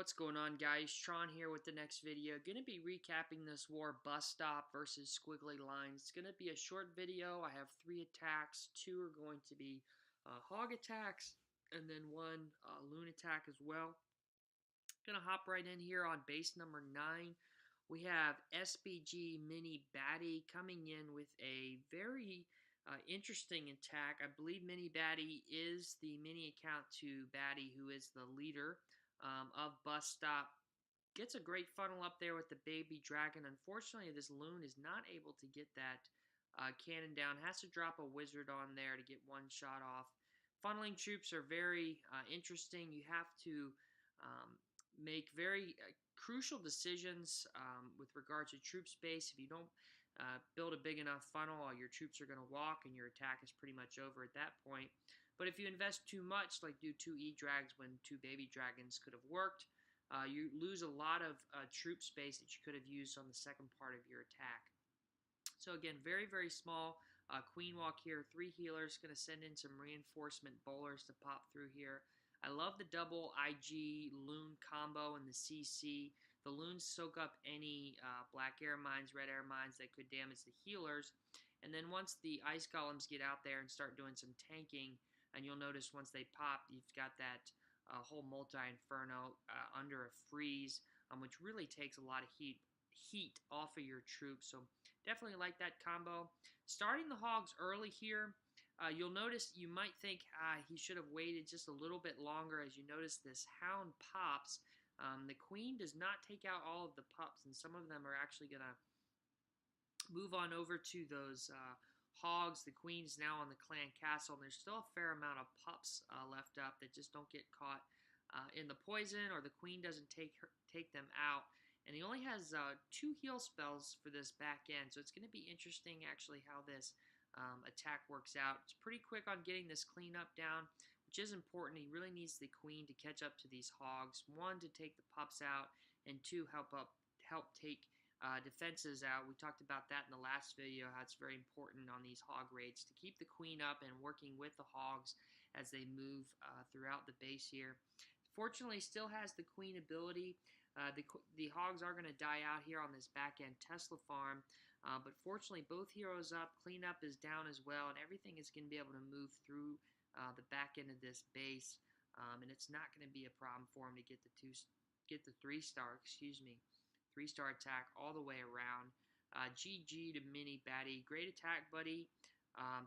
What's going on, guys? Tron here with the next video. Going to be recapping this war bus stop versus squiggly lines. It's going to be a short video. I have 3 attacks. 2 are going to be hog attacks, and then 1 loon attack as well. Going to hop right in here on base number 9. We have SBG Mini Batty coming in with a very interesting attack. I believe Mini Batty is the mini account to Batty, who is the leader of Bus Stop. Gets a great funnel up there with the baby dragon. Unfortunately, this loon is not able to get that cannon down. Has to drop a wizard on there to get 1 shot off. Funneling troops are very interesting. You have to make very crucial decisions with regard to troop space. If you don't build a big enough funnel, all your troops are going to walk and your attack is pretty much over at that point. But if you invest too much, like do 2 E-Drags when 2 baby dragons could have worked, you lose a lot of troop space that you could have used on the second part of your attack. So again, very, very small queen walk here. 3 healers, going to send in some reinforcement bowlers to pop through here. I love the double IG loon combo and the CC. The loons soak up any black air mines, red air mines that could damage the healers. And then once the ice golems get out there and start doing some tanking, and you'll notice once they pop, you've got that whole multi-inferno under a freeze, which really takes a lot of heat off of your troops. So definitely like that combo. Starting the hogs early here. You'll notice, you might think he should have waited just a little bit longer. As you notice, this hound pops. The queen does not take out all of the pups, and some of them are actually going to move on over to those hogs. The queen's now on the clan castle, and there's still a fair amount of pups left up that just don't get caught in the poison, or the queen doesn't take them out. And he only has 2 heal spells for this back end, so it's going to be interesting actually how this attack works out. It's pretty quick on getting this cleanup down, which is important. He really needs the queen to catch up to these hogs. 1, to take the pups out, and 2, help take defenses out. We talked about that in the last video, how it's very important on these hog raids to keep the queen up and working with the hogs as they move throughout the base here. Fortunately, still has the queen ability. The hogs are going to die out here on this back-end Tesla farm, but fortunately both heroes up, cleanup is down as well, and everything is going to be able to move through the back end of this base, and it's not going to be a problem for him to get the 3-star, 3-star attack all the way around. GG to Mini Batty, great attack, buddy.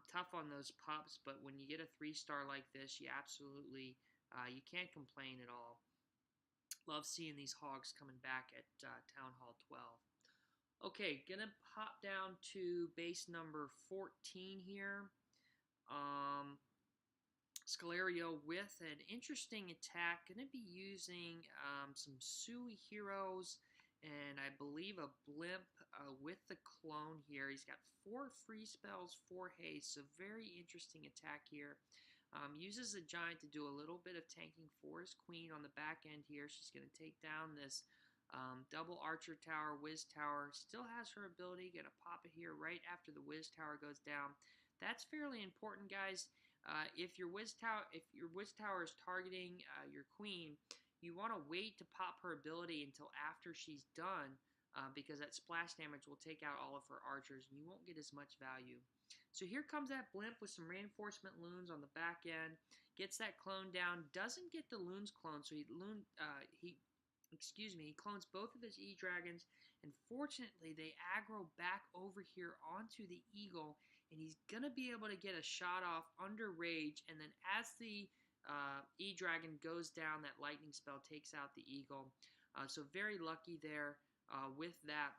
Tough on those pups, but when you get a 3-star like this, you absolutely you can't complain at all. Love seeing these hogs coming back at Town Hall 12. Okay, gonna hop down to base number 14 here. Scalario with an interesting attack. Gonna be using some Sui heroes and I believe a blimp with the clone here. He's got 4 free spells, 4 haste, so very interesting attack here. Uses the giant to do a little bit of tanking for his queen on the back end here. She's going to take down this double archer tower, whiz tower. Still has her ability. Going to pop it here right after the whiz tower goes down. That's fairly important, guys. If your whiz tower is targeting your queen, you want to wait to pop her ability until after she's done, because that splash damage will take out all of her archers, and you won't get as much value. So here comes that blimp with some reinforcement loons on the back end. Gets that clone down. Doesn't get the loons cloned, so he clones both of his E-Dragons, and fortunately they aggro back over here onto the eagle, and he's going to be able to get a shot off under rage, and then as the E-Dragon goes down, that lightning spell takes out the eagle. So very lucky there with that.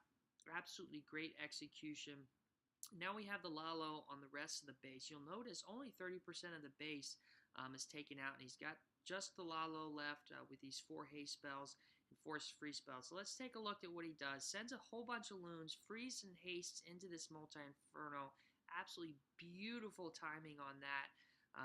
Absolutely great execution. Now we have the Lalo on the rest of the base. You'll notice only 30% of the base is taken out, and he's got just the Lalo left with these 4 haste spells and 4 free spells. So let's take a look at what he does. Sends a whole bunch of loons, freeze and hastes into this multi-inferno. Absolutely beautiful timing on that.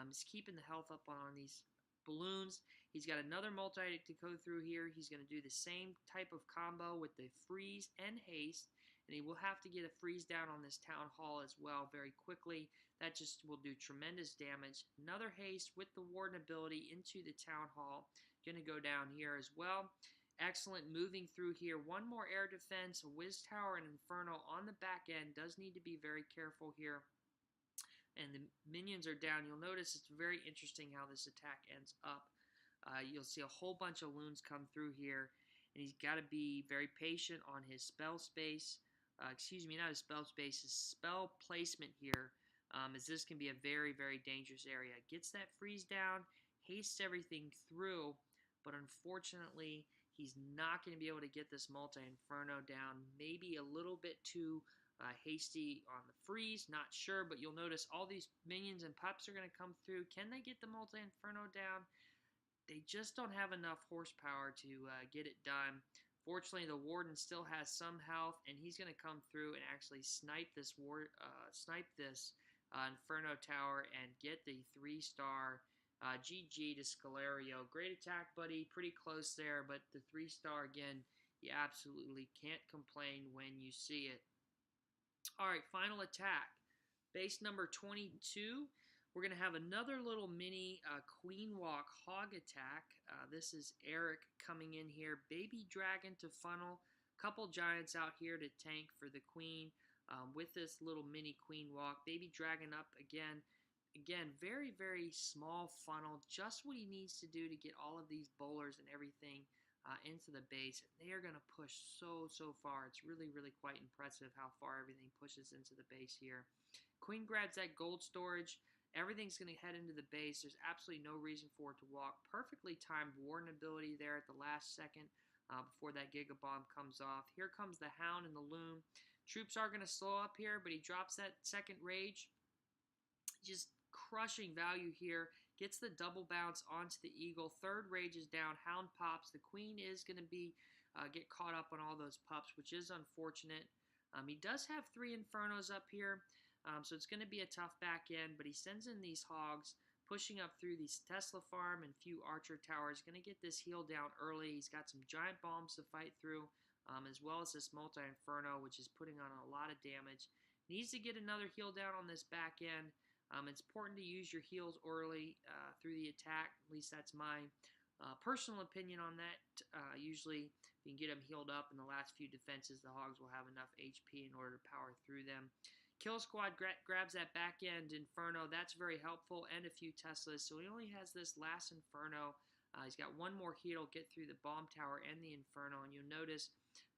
He's keeping the health up on these balloons. He's got another multi to go through here. He's going to do the same type of combo with the freeze and haste, and he will have to get a freeze down on this town hall as well very quickly. That just will do tremendous damage. Another haste with the warden ability into the town hall. Going to go down here as well. Excellent moving through here. One more air defense, a Wiz Tower, and Inferno on the back end. Does need to be very careful here. And the minions are down. You'll notice it's very interesting how this attack ends up. You'll see a whole bunch of loons come through here, and he's got to be very patient on his spell space. Excuse me, not his spell space, his spell placement here, as this can be a very, very dangerous area. Gets that freeze down, hastes everything through, but unfortunately, he's not going to be able to get this multi-inferno down. Maybe a little bit too hasty on the freeze, not sure, but you'll notice all these minions and pups are going to come through. Can they get the multi-inferno down? They just don't have enough horsepower to get it done. Fortunately, the warden still has some health, and he's going to come through and actually snipe this Inferno Tower and get the 3-star. GG to Scalario. Great attack, buddy. Pretty close there, but the 3-star, again, you absolutely can't complain when you see it. All right, final attack. Base number 22. We're going to have another little mini Queen Walk Hog attack. This is Eric coming in here. Baby Dragon to funnel. Couple giants out here to tank for the Queen with this little mini Queen Walk. Baby Dragon up again. Again, very, very small funnel. Just what he needs to do to get all of these bowlers and everything into the base. They are going to push so far. It's really, really quite impressive how far everything pushes into the base here. Queen grabs that gold storage. Everything's going to head into the base. There's absolutely no reason for it to walk. Perfectly timed warden ability there at the last second before that Giga Bomb comes off. Here comes the Hound and the Loon. Troops are going to slow up here, but he drops that second rage. Just crushing value here. Gets the double bounce onto the Eagle. Third rage is down. Hound pops. The Queen is going to be get caught up on all those pups, which is unfortunate. He does have 3 Infernos up here. So it's going to be a tough back end, but he sends in these Hogs, pushing up through these Tesla farm and few Archer towers. Going to get this heal down early. He's got some giant bombs to fight through, as well as this multi-inferno, which is putting on a lot of damage. Needs to get another heal down on this back end. It's important to use your heals early through the attack. At least that's my personal opinion on that. Usually, if you can get them healed up in the last few defenses, the Hogs will have enough HP in order to power through them. Kill Squad grabs that back end Inferno. That's very helpful, and a few Teslas. So he only has this last Inferno. He's got one more heal to get through the Bomb Tower and the Inferno. And you'll notice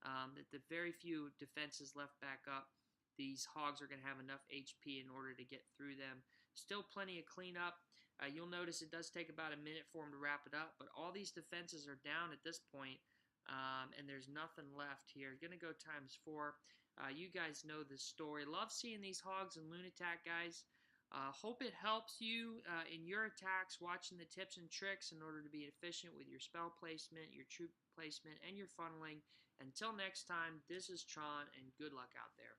that the very few defenses left back up, these Hogs are going to have enough HP in order to get through them. Still plenty of cleanup. You'll notice it does take about a minute for him to wrap it up, but all these defenses are down at this point, and there's nothing left here. Going to go ×4. You guys know this story. Love seeing these Hogs and Loon attack, guys. Hope it helps you in your attacks, watching the tips and tricks in order to be efficient with your spell placement, your troop placement, and your funneling. Until next time, this is Tron, and good luck out there.